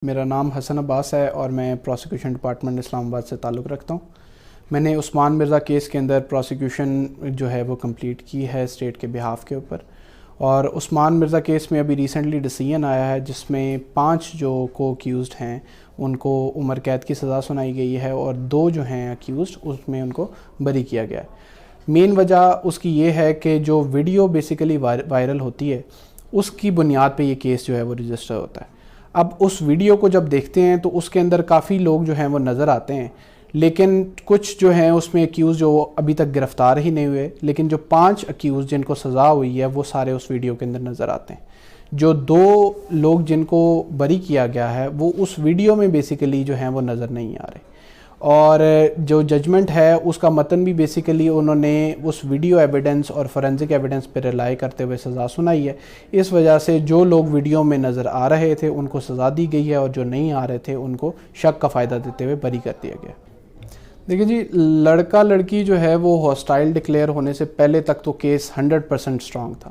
میرا نام حسن عباس ہے اور میں پروسیکیوشن ڈپارٹمنٹ اسلام آباد سے تعلق رکھتا ہوں۔ میں نے عثمان مرزا کیس کے اندر پروسیکیوشن جو ہے وہ کمپلیٹ کی ہے اسٹیٹ کے بہاف کے اوپر، اور عثمان مرزا کیس میں ابھی ریسنٹلی ڈیسیژن آیا ہے جس میں 5 جو کو اکیوزڈ ہیں ان کو عمر قید کی سزا سنائی گئی ہے اور 2 جو ہیں اکیوزڈ اس میں ان کو بری کیا گیا ہے۔ مین وجہ اس کی یہ ہے کہ جو ویڈیو بیسیکلی وائرل ہوتی ہے اس کی بنیاد پہ یہ کیس جو ہے وہ رجسٹر ہوتا ہے۔ اب اس ویڈیو کو جب دیکھتے ہیں تو اس کے اندر کافی لوگ جو ہیں وہ نظر آتے ہیں، لیکن کچھ جو ہیں اس میں اکیوز جو ابھی تک گرفتار ہی نہیں ہوئے، لیکن جو 5 اکیوز جن کو سزا ہوئی ہے وہ سارے اس ویڈیو کے اندر نظر آتے ہیں۔ جو 2 لوگ جن کو بری کیا گیا ہے وہ اس ویڈیو میں بیسیکلی جو ہیں وہ نظر نہیں آ رہے، اور جو ججمنٹ ہے اس کا متن بھی بیسیکلی انہوں نے اس ویڈیو ایویڈنس اور فورینزک ایویڈنس پہ ریلائی کرتے ہوئے سزا سنائی ہے۔ اس وجہ سے جو لوگ ویڈیو میں نظر آ رہے تھے ان کو سزا دی گئی ہے، اور جو نہیں آ رہے تھے ان کو شک کا فائدہ دیتے ہوئے بری کر دیا گیا۔ دیکھیں جی، لڑکا لڑکی جو ہے وہ ہاسٹائل ڈکلیئر ہونے سے پہلے تک تو کیس 100% سٹرانگ تھا۔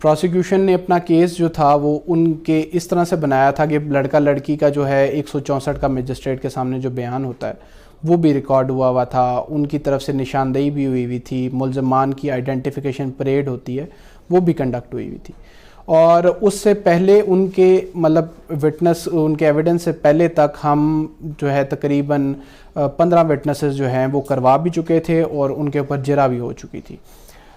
پروسیکیوشن نے اپنا کیس جو تھا وہ ان کے اس طرح سے بنایا تھا کہ لڑکا لڑکی کا جو ہے 164 کا مجسٹریٹ کے سامنے جو بیان ہوتا ہے وہ بھی ریکارڈ ہوا تھا، ان کی طرف سے نشاندہی بھی ہوئی تھی، ملزمان کی آئیڈینٹیفیکیشن پریڈ ہوتی ہے وہ بھی کنڈکٹ ہوئی تھی، اور اس سے پہلے ان کے وٹنس ان کے ایویڈنس سے پہلے تک ہم جو ہے تقریباً 15 وٹنسز جو ہیں وہ کروا بھی چکے تھے اور ان کے اوپر جرح بھی ہو چکی تھی۔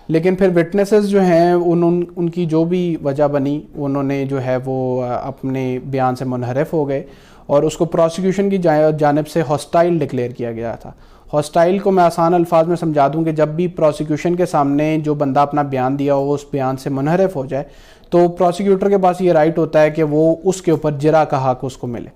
لیکن پھر وٹنسز جو ہیں ان کی جو بھی وجہ بنی انہوں نے جو ہے وہ اپنے بیان سے منحرف ہو گئے، اور اس کو پروسیکیوشن کی جانب سے ہاسٹائل ڈکلیئر کیا گیا تھا۔ ہاسٹائل کو میں آسان الفاظ میں سمجھا دوں کہ جب بھی پروسیکیوشن کے سامنے جو بندہ اپنا بیان دیا ہو اس بیان سے منحرف ہو جائے تو پروسیکیوٹر کے پاس یہ رائٹ ہوتا ہے کہ وہ اس کے اوپر جرح کا حق اس کو ملے۔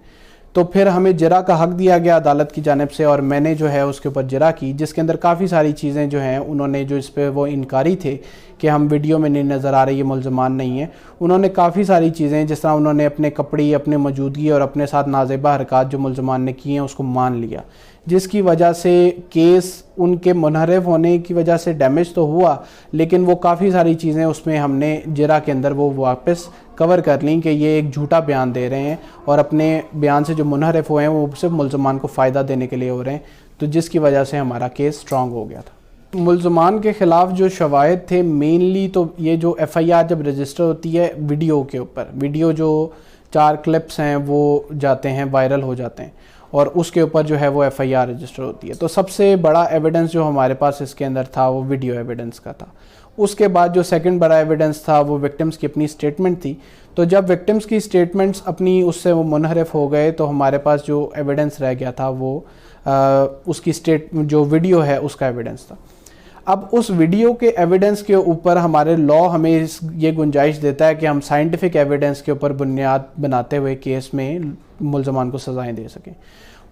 تو پھر ہمیں جرح کا حق دیا گیا عدالت کی جانب سے، اور میں نے جو ہے اس کے اوپر جرح کی، جس کے اندر کافی ساری چیزیں جو ہیں انہوں نے جو اس پہ وہ انکاری تھے کہ ہم ویڈیو میں نہیں نظر آ رہے یہ ملزمان نہیں ہیں، انہوں نے کافی ساری چیزیں جس طرح انہوں نے اپنے کپڑی، اپنے موجودگی اور اپنے ساتھ نازیبہ حرکات جو ملزمان نے کیے ہیں اس کو مان لیا، جس کی وجہ سے کیس ان کے منحرف ہونے کی وجہ سے ڈیمیج تو ہوا، لیکن وہ کافی ساری چیزیں اس میں ہم نے جرح کے اندر وہ واپس کور کر لیں کہ یہ ایک جھوٹا بیان دے رہے ہیں اور اپنے بیان سے جو منحرف ہوئے ہیں وہ صرف ملزمان کو فائدہ دینے کے لیے ہو رہے ہیں، تو جس کی وجہ سے ہمارا کیس سٹرانگ ہو گیا تھا۔ ملزمان کے خلاف جو شواہد تھے مینلی تو یہ جو ایف آئی آر جب رجسٹر ہوتی ہے ویڈیو کے اوپر، ویڈیو جو 4 کلپس ہیں وہ جاتے ہیں وائرل ہو جاتے ہیں اور اس کے اوپر جو ہے وہ ایف آئی آر رجسٹر ہوتی ہے، تو سب سے بڑا ایویڈنس جو ہمارے پاس اس کے اندر تھا وہ ویڈیو ایویڈنس کا تھا۔ اس کے بعد جو سیکنڈ بڑا ایویڈنس تھا وہ وکٹمز کی اپنی سٹیٹمنٹ تھی، تو جب وکٹمز کی سٹیٹمنٹس اپنی اس سے وہ منحرف ہو گئے تو ہمارے پاس جو ایویڈنس رہ گیا تھا وہ اس کی جو ویڈیو ہے اس کا ایویڈنس تھا۔ اب اس ویڈیو کے ایویڈنس کے اوپر ہمارے لا ہمیں یہ گنجائش دیتا ہے کہ ہم سائنٹیفک ایویڈنس کے اوپر بنیاد بناتے ہوئے کیس میں ملزمان کو سزائیں دے سکیں۔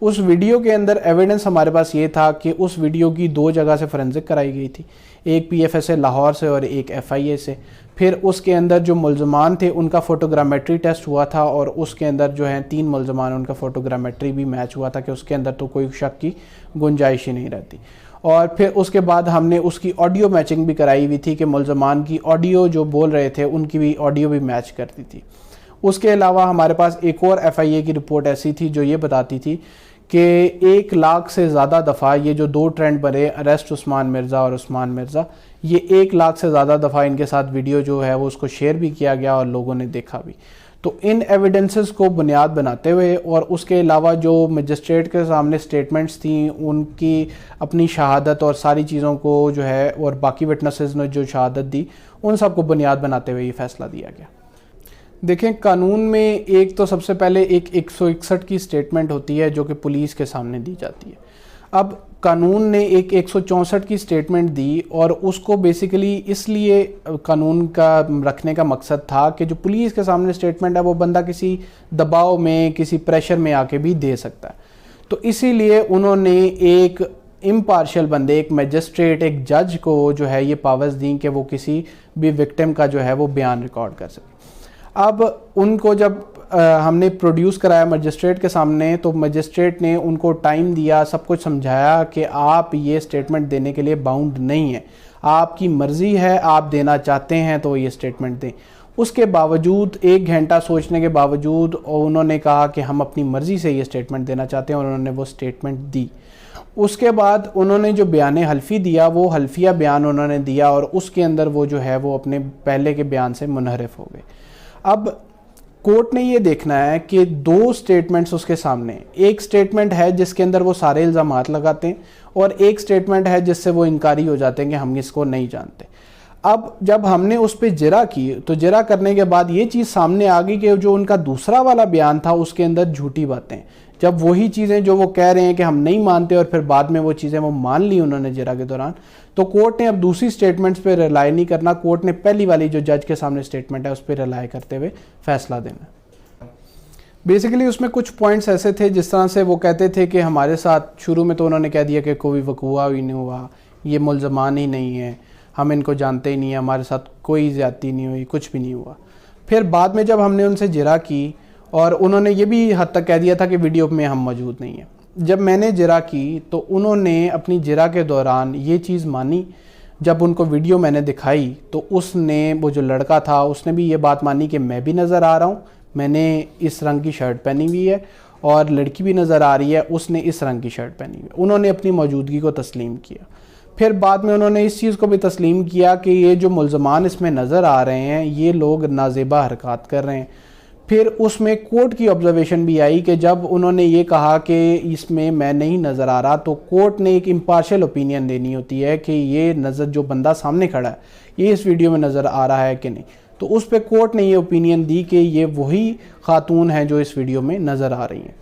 اس ویڈیو کے اندر ایویڈنس ہمارے پاس یہ تھا کہ اس ویڈیو کی 2 جگہ سے فورینزک کرائی گئی تھی، ایک P F S A Lahore سے اور ایک ایف آئی اے سے۔ پھر اس کے اندر جو ملزمان تھے ان کا فوٹوگرامیٹری ٹیسٹ ہوا تھا، اور اس کے اندر جو ہیں 3 ملزمان ان کا فوٹوگرامیٹری بھی میچ ہوا تھا کہ اس کے اندر تو کوئی شک کی گنجائش ہی نہیں رہتی۔ اور پھر اس کے بعد ہم نے اس کی آڈیو میچنگ بھی کرائی ہوئی تھی کہ ملزمان کی آڈیو جو بول رہے تھے ان کی بھی آڈیو بھی میچ کرتی تھی۔ اس کے علاوہ ہمارے پاس ایک اور ایف آئی اے کی رپورٹ ایسی تھی جو یہ بتاتی تھی کہ 1 لاکھ سے زیادہ دفعہ یہ جو 2 ٹرینڈ بنے اریسٹ عثمان مرزا اور عثمان مرزا، یہ 1 لاکھ سے زیادہ دفعہ ان کے ساتھ ویڈیو جو ہے وہ اس کو شیئر بھی کیا گیا اور لوگوں نے دیکھا بھی۔ تو ان ایویڈنسز کو بنیاد بناتے ہوئے اور اس کے علاوہ جو مجسٹریٹ کے سامنے سٹیٹمنٹس تھیں ان کی اپنی شہادت اور ساری چیزوں کو جو ہے اور باقی وٹنسز نے جو شہادت دی ان سب کو بنیاد بناتے ہوئے یہ فیصلہ دیا گیا۔ دیکھیں، قانون میں ایک تو سب سے پہلے ایک 161 کی سٹیٹمنٹ ہوتی ہے جو کہ پولیس کے سامنے دی جاتی ہے۔ اب قانون نے ایک 164 کی سٹیٹمنٹ دی، اور اس کو بیسیکلی اس لیے قانون کا رکھنے کا مقصد تھا کہ جو پولیس کے سامنے سٹیٹمنٹ ہے وہ بندہ کسی دباؤ میں کسی پریشر میں آ کے بھی دے سکتا ہے، تو اسی لیے انہوں نے ایک امپارشل بندے، ایک میجسٹریٹ، ایک جج کو جو ہے یہ پاورز دیں کہ وہ کسی بھی وکٹم کا جو ہے وہ بیان ریکارڈ کر سکے۔ اب ان کو جب ہم نے پروڈیوس کرایا مجسٹریٹ کے سامنے تو مجسٹریٹ نے ان کو ٹائم دیا، سب کچھ سمجھایا کہ آپ یہ سٹیٹمنٹ دینے کے لیے باؤنڈ نہیں ہیں، آپ کی مرضی ہے، آپ دینا چاہتے ہیں تو یہ سٹیٹمنٹ دیں۔ اس کے باوجود 1 گھنٹہ سوچنے کے باوجود انہوں نے کہا کہ ہم اپنی مرضی سے یہ سٹیٹمنٹ دینا چاہتے ہیں، اور انہوں نے وہ سٹیٹمنٹ دی۔ اس کے بعد انہوں نے جو بیان حلفی دیا وہ حلفیہ بیان انہوں نے دیا، اور اس کے اندر وہ جو ہے وہ اپنے پہلے کے بیان سے منحرف ہو گئے۔ اب کورٹ نے یہ دیکھنا ہے کہ 2 سٹیٹمنٹس اس کے سامنے، ایک سٹیٹمنٹ ہے جس کے اندر وہ سارے الزامات لگاتے ہیں، اور ایک سٹیٹمنٹ ہے جس سے وہ انکاری ہو جاتے ہیں کہ ہم اس کو نہیں جانتے۔ اب جب ہم نے اس پہ جرا کی تو جرا کرنے کے بعد یہ چیز سامنے آ گئی کہ جو ان کا دوسرا والا بیان تھا اس کے اندر جھوٹی باتیں، جب وہی چیزیں جو وہ کہہ رہے ہیں کہ ہم نہیں مانتے اور پھر بعد میں وہ چیزیں وہ مان لی انہوں نے جرا کے دوران، تو کورٹ نے اب دوسری سٹیٹمنٹس پہ ریلائی نہیں کرنا، کورٹ نے پہلی والی جو جج کے سامنے سٹیٹمنٹ ہے اس پہ ریلائی کرتے ہوئے فیصلہ دینا۔ بیسیکلی اس میں کچھ پوائنٹس ایسے تھے جس طرح سے وہ کہتے تھے کہ ہمارے ساتھ شروع میں تو انہوں نے کہہ دیا کہ کوئی وقوع ہی نہیں ہوا، یہ ملزمان ہی نہیں ہیں، ہم ان کو جانتے ہی نہیں ہیں، ہمارے ساتھ کوئی زیادتی نہیں ہوئی، کچھ بھی نہیں ہوا۔ پھر بعد میں جب ہم نے ان سے جرا کی، اور انہوں نے یہ بھی حد تک کہہ دیا تھا کہ ویڈیو میں ہم موجود نہیں ہیں، جب میں نے جرا کی تو انہوں نے اپنی جرا کے دوران یہ چیز مانی۔ جب ان کو ویڈیو میں نے دکھائی تو اس نے، وہ جو لڑکا تھا اس نے بھی یہ بات مانی کہ میں بھی نظر آ رہا ہوں، میں نے اس رنگ کی شرٹ پہنی ہوئی ہے، اور لڑکی بھی نظر آ رہی ہے، اس نے اس رنگ کی شرٹ پہنی ہوئی ہے۔ انہوں نے اپنی موجودگی کو تسلیم کیا۔ پھر بعد میں انہوں نے اس چیز کو بھی تسلیم کیا کہ یہ جو ملزمان اس میں نظر آ رہے ہیں یہ لوگ نازیبہ حرکات کر رہے ہیں۔ پھر اس میں کورٹ کی آبزرویشن بھی آئی کہ جب انہوں نے یہ کہا کہ اس میں نہیں نظر آ رہا، تو کورٹ نے ایک امپارشل اوپینین دینی ہوتی ہے کہ یہ نظر جو بندہ سامنے کھڑا ہے یہ اس ویڈیو میں نظر آ رہا ہے کہ نہیں، تو اس پہ کورٹ نے یہ اوپینین دی کہ یہ وہی خاتون ہیں جو اس ویڈیو میں نظر آ رہی ہیں۔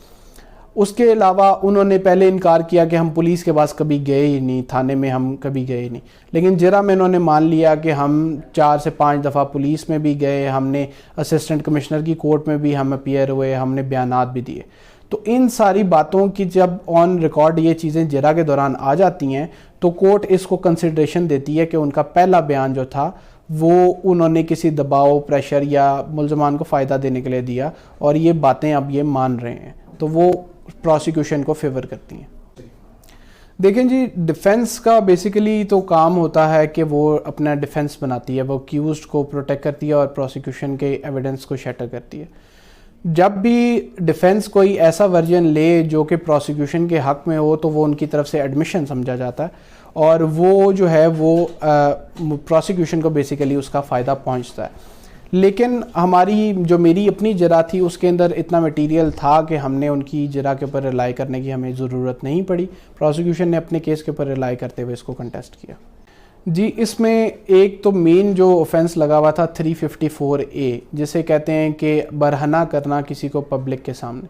اس کے علاوہ انہوں نے پہلے انکار کیا کہ ہم پولیس کے پاس کبھی گئے ہی نہیں، تھانے میں ہم کبھی گئے ہی نہیں، لیکن جرا میں انہوں نے مان لیا کہ ہم 4 سے 5 دفعہ پولیس میں بھی گئے، ہم نے اسسٹنٹ کمشنر کی کورٹ میں بھی ہم اپیئر ہوئے، ہم نے بیانات بھی دیے۔ تو ان ساری باتوں کی جب آن ریکارڈ یہ چیزیں جرا کے دوران آ جاتی ہیں تو کورٹ اس کو کنسیڈریشن دیتی ہے کہ ان کا پہلا بیان جو تھا وہ انہوں نے کسی دباؤ، پریشر یا ملزمان کو فائدہ دینے کے لیے دیا، اور یہ باتیں اب یہ مان رہے ہیں، تو وہ پروسیکیوشن کو فیور کرتی ہیں۔ دیکھیں جی، ڈیفنس کا بیسیکلی تو کام ہوتا ہے کہ وہ اپنا ڈیفنس بناتی ہے، وہ اکیوزڈ کو پروٹیکٹ کرتی ہے اور پروسیکیوشن کے ایویڈنس کو شیٹر کرتی ہے۔ جب بھی ڈیفنس کوئی ایسا ورژن لے جو کہ پروسیکیوشن کے حق میں ہو تو وہ ان کی طرف سے ایڈمیشن سمجھا جاتا ہے، اور وہ جو ہے وہ پروسیکیوشن کو بیسیکلی اس کا فائدہ پہنچتا ہے۔ لیکن میری اپنی جرا تھی اس کے اندر اتنا میٹیریل تھا کہ ہم نے ان کی جرا کے اوپر ریلائی کرنے کی ہمیں ضرورت نہیں پڑی، پروسیکیوشن نے اپنے کیس کے اوپر ریلائی کرتے ہوئے اس کو کنٹیسٹ کیا۔ جی، اس میں ایک تو مین جو اوفینس لگا ہوا تھا 354A، جسے کہتے ہیں کہ برہنہ کرنا کسی کو پبلک کے سامنے،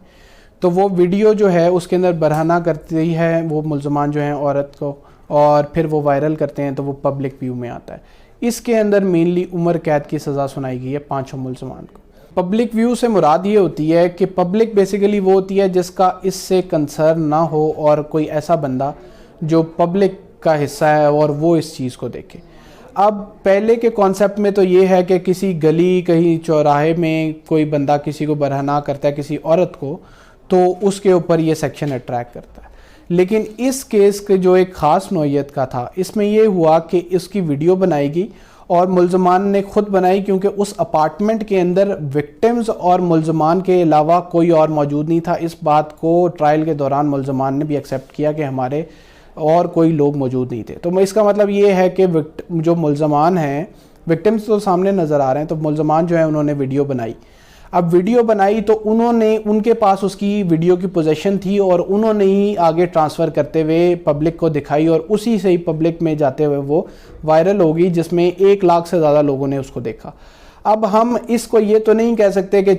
تو وہ ویڈیو جو ہے اس کے اندر برہنہ کرتی ہے وہ ملزمان جو ہیں عورت کو، اور پھر وہ وائرل کرتے ہیں تو وہ پبلک ویو میں آتا ہے۔ اس کے اندر مینلی عمر قید کی سزا سنائی گئی ہے 5 ملزمان کو۔ پبلک ویو سے مراد یہ ہوتی ہے کہ پبلک بیسیکلی وہ ہوتی ہے جس کا اس سے کنسرن نہ ہو، اور کوئی ایسا بندہ جو پبلک کا حصہ ہے اور وہ اس چیز کو دیکھے۔ اب پہلے کے کانسیپٹ میں تو یہ ہے کہ کسی گلی، کہیں چوراہے میں کوئی بندہ کسی کو برہنہ کرتا ہے کسی عورت کو، تو اس کے اوپر یہ سیکشن اٹریکٹ کرتا ہے۔ لیکن اس کیس کے جو ایک خاص نوعیت کا تھا، اس میں یہ ہوا کہ اس کی ویڈیو بنائی گئی، اور ملزمان نے خود بنائی کیونکہ اس اپارٹمنٹ کے اندر وکٹمز اور ملزمان کے علاوہ کوئی اور موجود نہیں تھا۔ اس بات کو ٹرائل کے دوران ملزمان نے بھی ایکسیپٹ کیا کہ ہمارے اور کوئی لوگ موجود نہیں تھے۔ تو اس کا مطلب یہ ہے کہ جو ملزمان ہیں، وکٹمز تو سامنے نظر آ رہے ہیں، تو ملزمان جو ہیں انہوں نے ویڈیو بنائی۔ اب ویڈیو بنائی تو ان کے پاس اس کی ویڈیو کی پوزیشن تھی، اور انہوں نے ہی آگے ٹرانسفر کرتے ہوئے پبلک کو دکھائی، اور اسی سے ہی پبلک میں جاتے ہوئے وہ وائرل ہو گئی، جس میں 1 لاکھ سے زیادہ لوگوں نے اس کو دیکھا۔ اب ہم اس کو یہ تو نہیں کہہ سکتے کہ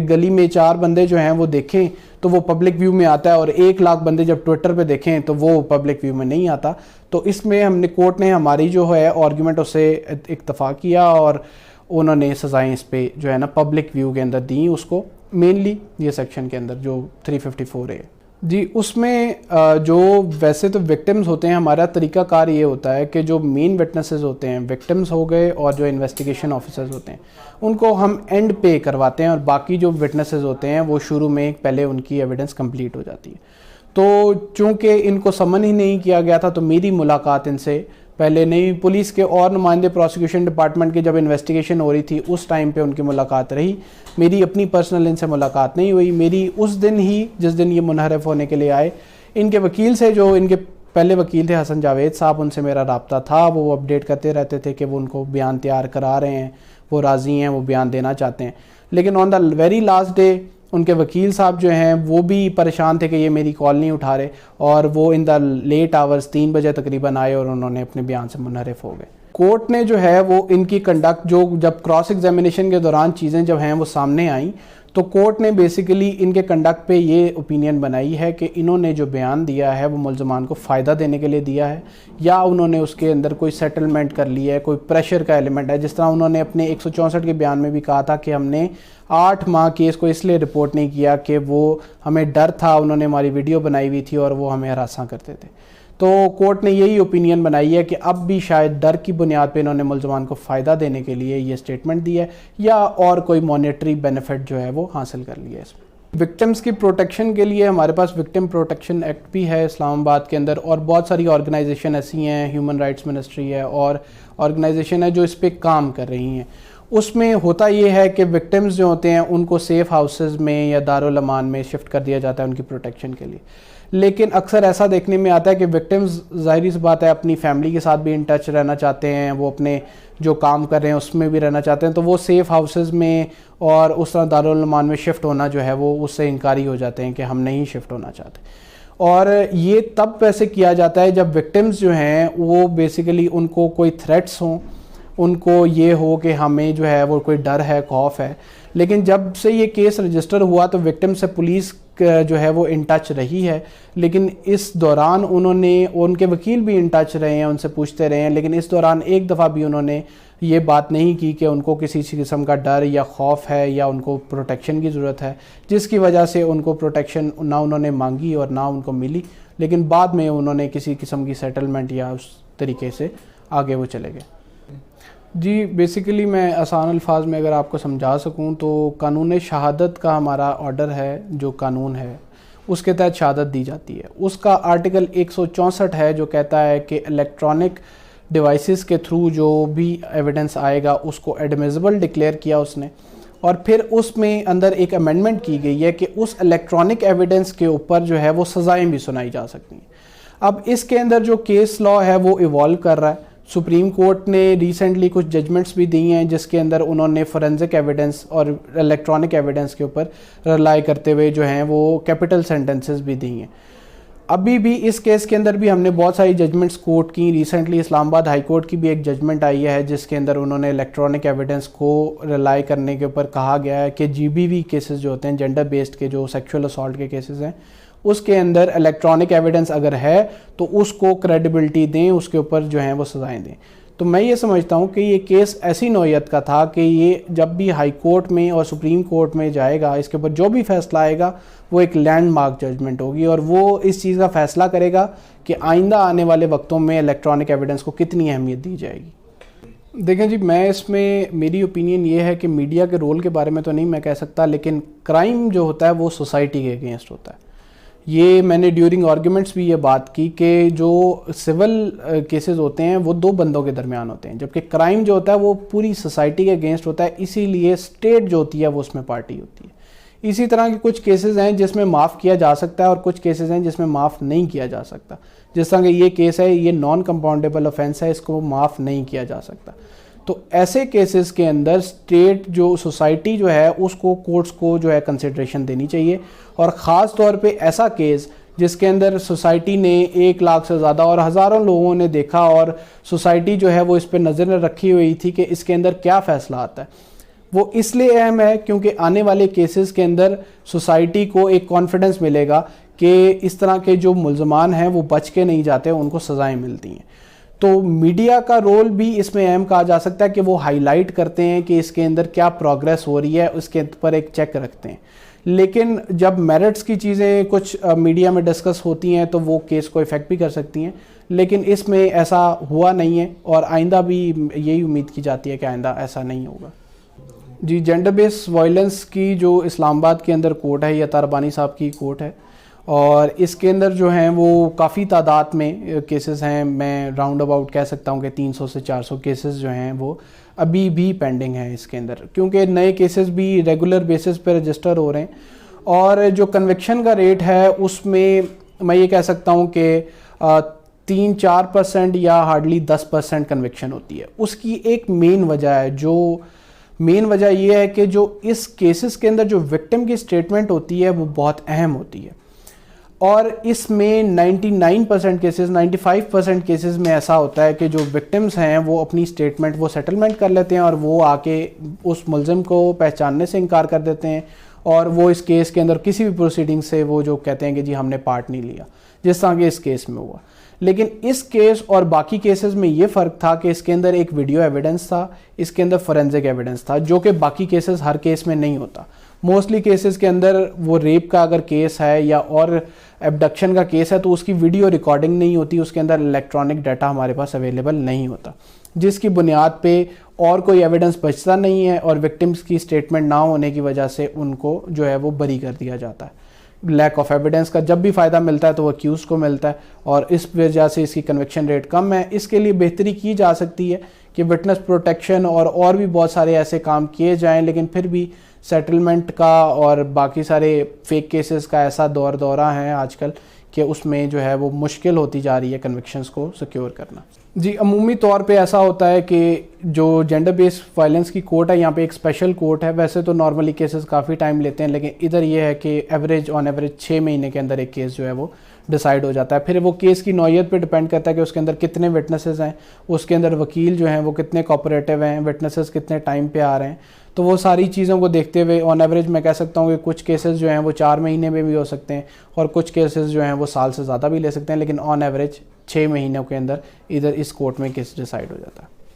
گلی میں 4 بندے جو ہیں وہ دیکھیں تو وہ پبلک ویو میں آتا ہے، اور 1 لاکھ بندے جب ٹویٹر پہ دیکھیں تو وہ پبلک ویو میں نہیں آتا۔ تو اس میں کورٹ نے ہماری جو ہے آرگیومنٹ اس سے اکتفا کیا، اور انہوں نے سزائیں اس پہ جو ہے نا پبلک ویو کے اندر دیں اس کو، مینلی یہ سیکشن کے اندر جو 354A۔ جی، اس میں جو ویسے تو وکٹمز ہوتے ہیں، ہمارا طریقہ کار یہ ہوتا ہے کہ جو مین وٹنسز ہوتے ہیں، وکٹمز ہو گئے، اور جو انویسٹیگیشن آفیسرز ہوتے ہیں ان کو ہم اینڈ پہ کرواتے ہیں، اور باقی جو وٹنسز ہوتے ہیں وہ شروع میں پہلے ان کی ایویڈنس کمپلیٹ ہو جاتی ہے۔ تو چونکہ ان کو سمن ہی نہیں کیا گیا تھا تو میری ملاقات ان سے پہلے نہیں، پولیس کے اور نمائندے پروسیکیوشن ڈپارٹمنٹ کے جب انویسٹیگیشن ہو رہی تھی اس ٹائم پہ ان کی ملاقات رہی. میری اپنی پرسنل ان سے ملاقات نہیں ہوئی. میری اس دن ہی جس دن یہ منحرف ہونے کے لیے آئے، ان کے وکیل سے، جو ان کے پہلے وکیل تھے حسن جاوید صاحب، ان سے میرا رابطہ تھا. وہ اپڈیٹ کرتے رہتے تھے کہ وہ ان کو بیان تیار کرا رہے ہیں، وہ راضی ہیں، وہ بیان دینا چاہتے ہیں. لیکن آن دا ویری لاسٹ ڈے ان کے وکیل صاحب جو ہیں وہ بھی پریشان تھے کہ یہ میری کال نہیں اٹھا رہے، اور وہ ان دا لیٹ آورز 3 بجے تقریباً آئے اور انہوں نے اپنے بیان سے منحرف ہو گئے. کورٹ نے جو ہے وہ ان کی کنڈکٹ، جو جب کراس ایگزامینیشن کے دوران چیزیں جب ہیں وہ سامنے آئیں، تو کورٹ نے بیسیکلی ان کے کنڈکٹ پہ یہ اوپینین بنائی ہے کہ انہوں نے جو بیان دیا ہے وہ ملزمان کو فائدہ دینے کے لیے دیا ہے، یا انہوں نے اس کے اندر کوئی سیٹلمنٹ کر لی ہے، کوئی پریشر کا ایلیمنٹ ہے. جس طرح انہوں نے اپنے 164 کے بیان میں بھی کہا تھا کہ ہم نے 8 ماہ کیس کو اس لیے رپورٹ نہیں کیا کہ وہ ہمیں ڈر تھا، انہوں نے ہماری ویڈیو بنائی ہوئی تھی اور وہ ہمیں ہراساں کرتے تھے. تو کورٹ نے یہی اوپینین بنائی ہے کہ اب بھی شاید ڈر کی بنیاد پہ انہوں نے ملزمان کو فائدہ دینے کے لیے یہ سٹیٹمنٹ دی ہے، یا اور کوئی مانیٹری بینیفٹ جو ہے وہ حاصل کر لیا ہے. اس میں وکٹمز کی پروٹیکشن کے لیے ہمارے پاس وکٹم پروٹیکشن ایکٹ بھی ہے اسلام آباد کے اندر، اور بہت ساری آرگنائزیشن ایسی ہیں، ہیومن رائٹس منسٹری ہے اور آرگنائزیشن ہے جو اس پہ کام کر رہی ہیں. اس میں ہوتا یہ ہے کہ وکٹمز جو ہوتے ہیں ان کو سیف ہاؤسز میں یا دارالامان میں شفٹ کر دیا جاتا ہے ان کی پروٹیکشن کے لیے. لیکن اکثر ایسا دیکھنے میں آتا ہے کہ وکٹمز ظاہری سی بات ہے اپنی فیملی کے ساتھ بھی ان ٹچ رہنا چاہتے ہیں، وہ اپنے جو کام کر رہے ہیں اس میں بھی رہنا چاہتے ہیں، تو وہ سیف ہاؤسز میں اور اس طرح دارالامان میں شفٹ ہونا جو ہے وہ اس سے انکاری ہو جاتے ہیں کہ ہم نہیں شفٹ ہونا چاہتے. اور یہ تب ویسے کیا جاتا ہے جب وکٹمز جو ہیں وہ بیسیکلی ان کو کوئی تھریٹس ہوں، ان کو یہ ہو کہ ہمیں جو ہے وہ کوئی ڈر ہے، خوف ہے. لیکن جب سے یہ کیس رجسٹر ہوا تو وکٹم سے پولیس جو ہے وہ ان ٹچ رہی ہے، لیکن اس دوران انہوں نے، ان کے وکیل بھی ان ٹچ رہے ہیں، ان سے پوچھتے رہے ہیں، لیکن اس دوران ایک دفعہ بھی انہوں نے یہ بات نہیں کی کہ ان کو کسی قسم کا ڈر یا خوف ہے یا ان کو پروٹیکشن کی ضرورت ہے، جس کی وجہ سے ان کو پروٹیکشن نہ انہوں نے مانگی اور نہ ان کو ملی. لیکن بعد میں انہوں نے کسی قسم کی سیٹلمنٹ یا اس طریقے سے آگے وہ چلے گئے. جی بیسیکلی میں آسان الفاظ میں اگر آپ کو سمجھا سکوں تو قانون شہادت کا ہمارا آرڈر ہے، جو قانون ہے اس کے تحت شہادت دی جاتی ہے. اس کا آرٹیکل 164 ہے جو کہتا ہے کہ الیکٹرانک ڈیوائسز کے تھرو جو بھی ایویڈنس آئے گا اس کو ایڈمیزبل ڈکلیئر کیا اس نے، اور پھر اس میں اندر ایک امینڈمنٹ کی گئی ہے کہ اس الیکٹرانک ایویڈنس کے اوپر جو ہے وہ سزائیں بھی سنائی جا سکتی ہیں. اب اس کے اندر جو کیس لا ہے وہ ایوالو کر رہا ہے. سپریم کورٹ نے ریسنٹلی کچھ ججمنٹس بھی دی ہیں جس کے اندر انہوں نے فورینزک ایویڈنس اور الیکٹرانک ایویڈنس کے اوپر رلائی کرتے ہوئے جو ہیں وہ کیپٹل سینٹنسز بھی دی ہیں. ابھی بھی اس کیس کے اندر بھی ہم نے بہت ساری ججمنٹس کوٹ کی. ریسنٹلی اسلام آباد ہائی کورٹ کی بھی ایک ججمنٹ آئی ہے جس کے اندر انہوں نے الیکٹرانک ایویڈنس کو رلائی کرنے کے اوپر کہا گیا ہے کہ GBV کیسز جو ہوتے ہیں، جینڈر بیسڈ کے جو سیکشول اسالٹ کے کیسز ہیں، اس کے اندر الیکٹرانک ایویڈنس اگر ہے تو اس کو کریڈیبلٹی دیں، اس کے اوپر جو ہیں وہ سزائیں دیں. تو میں یہ سمجھتا ہوں کہ یہ کیس ایسی نوعیت کا تھا کہ یہ جب بھی ہائی کورٹ میں اور سپریم کورٹ میں جائے گا، اس کے اوپر جو بھی فیصلہ آئے گا وہ ایک لینڈ مارک ججمنٹ ہوگی، اور وہ اس چیز کا فیصلہ کرے گا کہ آئندہ آنے والے وقتوں میں الیکٹرانک ایویڈنس کو کتنی اہمیت دی جائے گی. دیکھیں جی، میں اس میں میری اوپینین یہ ہے کہ میڈیا کے رول کے بارے میں تو نہیں میں کہہ سکتا، لیکن کرائم جو ہوتا ہے وہ سوسائٹی کے اگینسٹ ہوتا ہے. یہ میں نے ڈیورنگ آرگیومنٹس بھی یہ بات کی کہ جو سول کیسز ہوتے ہیں وہ 2 بندوں کے درمیان ہوتے ہیں، جبکہ کرائم جو ہوتا ہے وہ پوری سوسائٹی کے اگینسٹ ہوتا ہے. اسی لیے اسٹیٹ جو ہوتی ہے وہ اس میں پارٹی ہوتی ہے. اسی طرح کے کچھ کیسز ہیں جس میں معاف کیا جا سکتا ہے اور کچھ کیسز ہیں جس میں معاف نہیں کیا جا سکتا. جس طرح کہ یہ کیس ہے، یہ نان کمپاؤنڈیبل آفینس ہے، اس کو معاف نہیں کیا جا سکتا. تو ایسے کیسز کے اندر اسٹیٹ جو سوسائٹی جو ہے اس کو کورٹس کو جو ہے کنسیڈریشن دینی چاہیے. اور خاص طور پہ ایسا کیس جس کے اندر سوسائٹی نے 1 لاکھ سے زیادہ اور ہزاروں لوگوں نے دیکھا، اور سوسائٹی جو ہے وہ اس پہ نظر رکھی ہوئی تھی کہ اس کے اندر کیا فیصلہ آتا ہے. وہ اس لیے اہم ہے کیونکہ آنے والے کیسز کے اندر سوسائٹی کو ایک کانفیڈنس ملے گا کہ اس طرح کے جو ملزمان ہیں وہ بچ کے نہیں جاتے، ان کو سزائیں ملتی ہیں. تو میڈیا کا رول بھی اس میں اہم کہا جا سکتا ہے کہ وہ ہائی لائٹ کرتے ہیں کہ اس کے اندر کیا پروگریس ہو رہی ہے، اس کے اوپر ایک چیک رکھتے ہیں. لیکن جب میرٹس کی چیزیں کچھ میڈیا میں ڈسکس ہوتی ہیں تو وہ کیس کو افیکٹ بھی کر سکتی ہیں، لیکن اس میں ایسا ہوا نہیں ہے، اور آئندہ بھی یہی امید کی جاتی ہے کہ آئندہ ایسا نہیں ہوگا. جی، جینڈر بیس وائلنس کی جو اسلام آباد کے اندر کورٹ ہے، یہ عطا ربانی صاحب کی کورٹ ہے، اور اس کے اندر جو ہیں وہ کافی تعداد میں کیسز ہیں. میں راؤنڈ اباؤٹ کہہ سکتا ہوں کہ 300 سے 400 کیسز جو ہیں وہ ابھی بھی پینڈنگ ہیں اس کے اندر, کیونکہ نئے کیسز بھی ریگولر بیسس پہ رجسٹر ہو رہے ہیں. اور جو کنوکشن کا ریٹ ہے اس میں میں یہ کہہ سکتا ہوں کہ 3-4% یا ہارڈلی 10% کنوکشن ہوتی ہے. اس کی ایک مین وجہ ہے, جو مین وجہ یہ ہے کہ جو اس کیسز کے اندر جو وکٹم کی سٹیٹمنٹ ہوتی ہے وہ بہت اہم ہوتی ہے, اور اس میں 99% کیسز 95% کیسز میں ایسا ہوتا ہے کہ جو وکٹمز ہیں وہ اپنی سٹیٹمنٹ وہ سیٹلمنٹ کر لیتے ہیں اور وہ آ کے اس ملزم کو پہچاننے سے انکار کر دیتے ہیں, اور وہ اس کیس کے اندر کسی بھی پروسیڈنگ سے وہ جو کہتے ہیں کہ جی ہم نے پارٹ نہیں لیا, جس طرح کہ اس کیس میں ہوا. لیکن اس کیس اور باقی کیسز میں یہ فرق تھا کہ اس کے اندر ایک ویڈیو ایویڈنس تھا, اس کے اندر فورینزک ایویڈنس تھا, جو کہ باقی کیسز ہر کیس میں نہیں ہوتا. موسٹلی کیسز کے اندر وہ ریپ کا اگر کیس ہے یا اور ایبڈکشن کا کیس ہے تو اس کی ویڈیو ریکارڈنگ نہیں ہوتی, اس کے اندر الیکٹرانک ڈیٹا ہمارے پاس اویلیبل نہیں ہوتا, جس کی بنیاد پہ اور کوئی ایویڈنس بچتا نہیں ہے, اور وکٹمز کی سٹیٹمنٹ نہ ہونے کی وجہ سے ان کو جو ہے وہ بری کر دیا جاتا ہے. لیک آف ایویڈنس کا جب بھی فائدہ ملتا ہے تو وہ اکیوز کو ملتا ہے, اور اس وجہ سے اس کی کنوکشن ریٹ کم ہے. اس کے لیے بہتری کی جا سکتی ہے کہ وٹنس پروٹیکشن اور بھی بہت سارے ایسے کام کیے جائیں, لیکن پھر بھی سیٹلمنٹ کا اور باقی سارے فیک کیسز کا ایسا دورہ ہے آج کل کہ اس میں جو ہے وہ مشکل ہوتی جا رہی ہے کنوکشنز کو سیکیور کرنا. جی عمومی طور پہ ایسا ہوتا ہے کہ جو جینڈر بیس وائلنس کی کورٹ ہے یہاں پہ ایک اسپیشل کورٹ ہے. ویسے تو نارملی کیسز کافی ٹائم لیتے ہیں, لیکن ادھر یہ ہے کہ آن ایوریج 6 مہینے کے اندر ایک کیس جو ہے وہ ڈیسائیڈ ہو جاتا ہے. پھر وہ کیس کی نوعیت پہ ڈیپینڈ کرتا ہے کہ اس کے اندر کتنے وٹنسز ہیں, اس کے اندر وکیل جو ہیں وہ کتنے کوپریٹیو ہیں, وٹنسز کتنے ٹائم پہ آ رہے ہیں. تو وہ ساری چیزوں کو دیکھتے ہوئے آن ایوریج میں کہہ سکتا ہوں کہ کچھ کیسز جو ہیں وہ 4 مہینے میں بھی ہو سکتے ہیں, اور کچھ کیسز جو ہیں وہ سال سے زیادہ بھی لے سکتے ہیں, لیکن آن ایوریج 6 مہینوں کے اندر ادھر اس کورٹ میں کیس ڈیسائیڈ ہو جاتا ہے.